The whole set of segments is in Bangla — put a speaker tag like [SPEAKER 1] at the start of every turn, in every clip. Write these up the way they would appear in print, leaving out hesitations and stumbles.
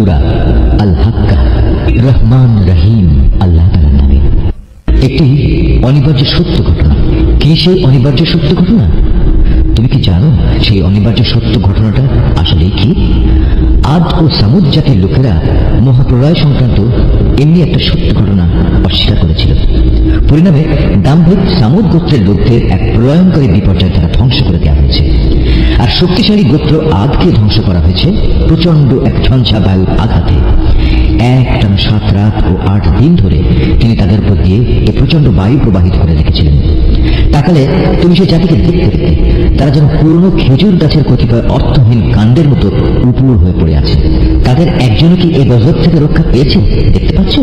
[SPEAKER 1] সূরা আল হাক্কা, রহমান রহিম আল্লাহ তাআলার নামে। একটি অনিবার্য সত্য ঘটনা। কি সেই অনিবার্য সত্য ঘটনা? তুমি কি জানো সেই অনিবার্য সত্য ঘটনাটা আসলে কি? আদ ও সামুদ জাতির লোকেরা মহাপ্রলয় সংক্রান্ত এমনি একটা সত্য ঘটনা অস্বীকার করেছিল। পরিণামে দাম্ভিক সামুদ গোত্রের লোকদের এক প্রলয়ঙ্করী বিপর্যয় তারা ধ্বংস করে দেওয়া হয়েছে। আর শক্তিশালী গোত্র আদকে ধ্বংস করা হয়েছে প্রচন্ড এক ঝঞ্ঝা বায়ুর আঘাতে। একটানা 7 রাত ও 8 দিন ধরে তিনি তাদের উপর দিয়ে এই প্রচন্ড বায়ু প্রবাহিত করে রেখেছিলেন। তাকালে তুমি সেই জাতিকে দেখতে পেতে তারা যেন পুরনো খেজুর গাছের কতিপয় অর্থহীন কাণ্ডের মতো উপুড় হয়ে পড়ে আছে। তাদের একজনও কি এই গজব থেকে রক্ষা পেয়েছে? দেখতে পাচ্ছ,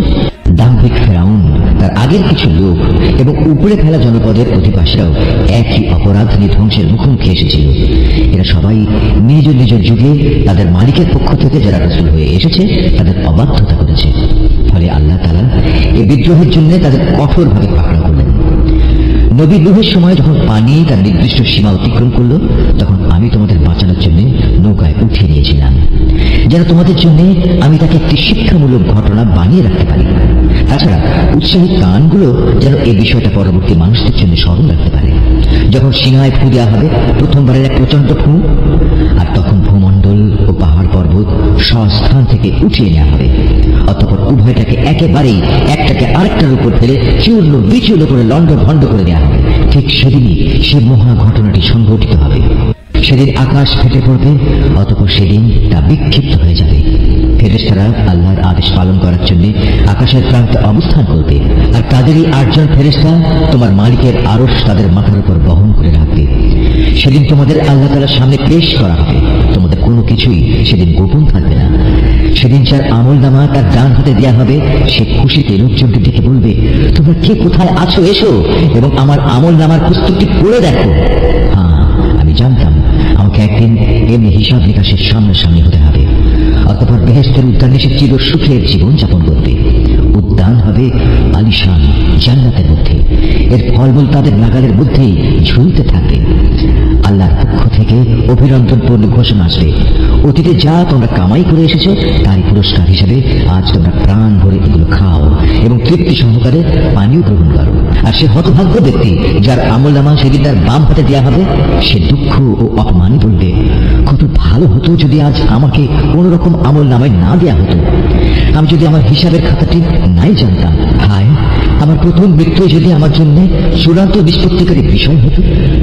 [SPEAKER 1] দাম্ভিক ফেরাউন, তার আগের কিছু লোক এবং উপরে ফেলা জনপদের অধিবাসীরাও একই অপরাধ নিয়ে ধ্বংসের মুখোমুখি এসেছিল। এরা সবাই নিজ নিজ যুগে তাদের মালিকের পক্ষ থেকে যারা রাসূল হয়ে এসেছে তাদের অবাধ্যতা করেছে। ফলে আল্লাহ তাআলা এই বিদ্রোহের জন্য তাদের কঠোরভাবে পাকড়াও করলেন। নবী নূহের সময় যখন পানি তার নির্দিষ্ট সীমা অতিক্রম করল, তখন আমি তোমাদের বাঁচানোর জন্য নৌকায় উঠিয়ে নিয়েছিলাম, যেন তোমাদের জন্য আমি তাকে একটি শিক্ষামূলক ঘটনা বানিয়ে রাখতে পারি। তাছাড়া উৎসাহী কানগুলো যেন এই বিষয়টা পরবর্তী মানুষদের জন্য স্মরণ রাখতে পারে। যখন সিংহায় ফু দেওয়া হবে প্রথমবারের এক প্রচন্ড ফু, আর তখন ভূমণ্ডল ও পাহাড় পর্বত স্বস্থান থেকে উঠিয়ে নেওয়া হবে। অতঃপর উভয়টাকে একেবারেই একটাকে আরেকটার উপর ফেলে চূর্ণ বিচূর্ণ করে লন্ড ভন্ড করে দেওয়া হবে। ঠিক সেদিনই সে মহা ঘটনাটি সংঘটিত হবে। সেদিন আকাশ ফেটে পড়বে, অতঃপর সেদিন তা বিক্ষিপ্ত হয়ে যাবে। ফেরেশতারা আল্লাহর আদেশ পালন করার জন্য আকাশের প্রান্তে অবস্থান করবে, আর তাদেরই 8 জন ফেরেশতা তোমার মালিকের আরশ তাদের মাথার উপর বহন করে রাখবে। সেদিন তোমাদের আল্লাহ তাআলার সামনে পেশ করা হবে। তোমাদের কোনো কিছুই সেদিন গোপন থাকবে না। সেদিন যার আমল নামা তার ডান হাতে দেওয়া হবে, সে খুশিতে লোকজনকে ডেকে বলবে, তোমরা কে কোথায় আছো, এসো এবং আমার আমল নামার পুস্তকটি পড়ে দেখো। হ্যাঁ, আমি জানতাম আমাকে একদিন এমনি হিসাব নিকাশের সামনাসামনি হতে হবে। অতঃপর বেহেশতের উদ্যানে সে চির সুখের জীবন যাপন করবে। উদ্যান হবে আলিশান জান্নাতের মধ্যে। এর ফলমূল তাদের নাগালের মধ্যেই ঝুলতে থাকবে। আল্লাহর পক্ষ থেকে অভিনন্দনপূর্ণ ঘোষণা আসবে, অতীতে যা তোমরা কামাই করে এসেছো তারই পুরস্কার হিসেবে আজ তোমরা প্রাণ ভরে এগুলো খাও এবং তৃপ্তি সহকারে পানীয় গ্রহণ করো। আর সে হতভাগ্য ব্যক্তি যার আমলনামা সেদিন তার বাম হাতে দেওয়া হবে, সে দুঃখ ও অপমানে বলবে, কত ভালো হতো যদি আজ আমাকে কোন রকম আমল নামায় না দেওয়া হতো। আমি যদি আমার হিসাবের খাতাটি নাই জানতাম। হায়, আমার প্রথম মৃত্যু যদি আমার জন্য চূড়ান্ত নিষ্পত্তিকারী বিষয় হতো।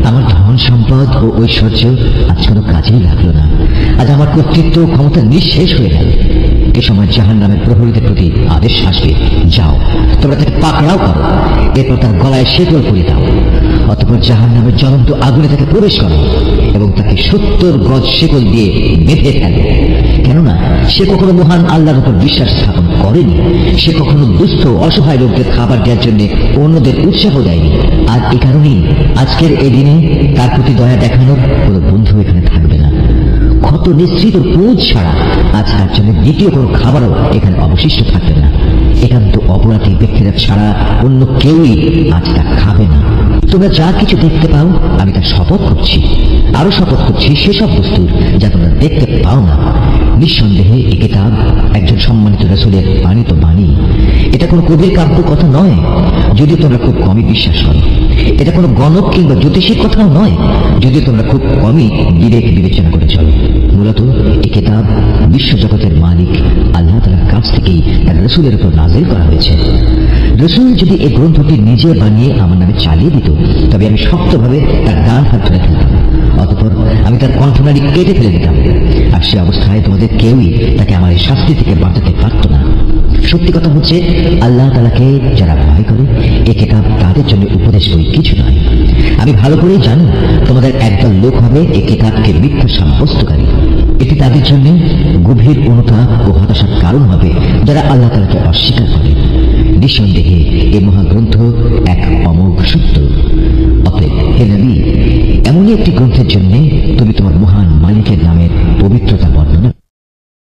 [SPEAKER 1] আমার ধন সম্পদ ও ঐশ্বর্য আজ কোনো কাজেই লাগলো না। আজ আমার কর্তৃত্ব ক্ষমতা নিঃশেষ হয়ে গেল। এ সময় জাহান্নামের প্রহরীদের প্রতি আদেশ আসবে, যাও তোমরা তাকে পাকড়াও করো, এরপর তার গলায় শেকল পরিয়ে দাও। অতঃপর জাহান্নামের জ্বলন্ত আগুনে তাকে প্রবেশ করো এবং তাকে 70 গজ শেকল দিয়ে বেঁধে ফেলো। কেননা সে কখনো মহান আল্লাহর উপর বিশ্বাস স্থাপন করেনি। সে কখনো দুস্থ অসহায় লোকদের খাবার দেওয়ার জন্য অন্যদের উৎসাহ দেয়নি। আর এ কারণেই আজকের এই দিনে তার প্রতি দয়া দেখানোর কোনো বন্ধু এখানে থাকবে না। ক্ষত নিশ্চিত পুঁজ ছাড়া আজ তার জন্য দ্বিতীয় কোনো খাবারও এখানে অবশিষ্ট থাকবে না। একান্ত অপরাধী ব্যক্তিরা ছাড়া অন্য কেউই আজ তা খাবে না। তোমরা যা কিছু দেখতে পাও আমি তার শপথ করছি, আরো শপথ করছি সেসব বস্তুর যা তোমরা দেখতে পাও না। নিঃসন্দেহে এই কিতাব একজন সম্মানিত রাসূলের বাণিত বাণী। এটা কোনো কবির কাব্য কথা নয়, যদিও তোমরা খুব কমই বিশ্বাস করো। এটা কোনো গণক কিংবা জ্যোতিষীর কথাও নয়, যদিও তোমরা খুব কমই বিবেক বিবেচনা করে চলো। মূলত এই কিতাব বিশ্বজগতের মালিক আল্লাহ তাআলার কাছ থেকেই তার রাসূলের উপর নাযিল করা হয়েছে। রাসূল যদি এই গ্রন্থটি নিজে বানিয়ে আমার নামে চালিয়ে দিত, তবে আমি শক্তভাবে তার ডান হাত ধরে ফেলতাম। অতঃপর আমি তার কণ্ঠনালী কেটে ফেলে দিতাম। আর সে অবস্থায় তোমাদের কেউই তাকে আমার এই শাস্তি থেকে বাঁচাতে পারত না। সত্যি কথা হচ্ছে, আল্লাহ তাআলাকে যারা ভয় করে এই কিতাব তাদের জন্য উপদেশ বই কিছু নয়। আমি ভালো করেই জানি তোমাদের একদল লোক হবে এই কিতাবকে মিথ্যা সাব্যস্তকারী। এটি তাদের জন্য গভীর অনুতাপ ও হতাশার কারণ হবে যারা আল্লাহ তাআলাকে অস্বীকার করে। নিঃসন্দেহে এই মহাগ্রন্থ এক অমোঘ সত্য। অতএব হে নবী, এমনই একটি গ্রন্থের জন্য তুমি তোমার মহান মালিকের নামের পবিত্রতা বর্ণনা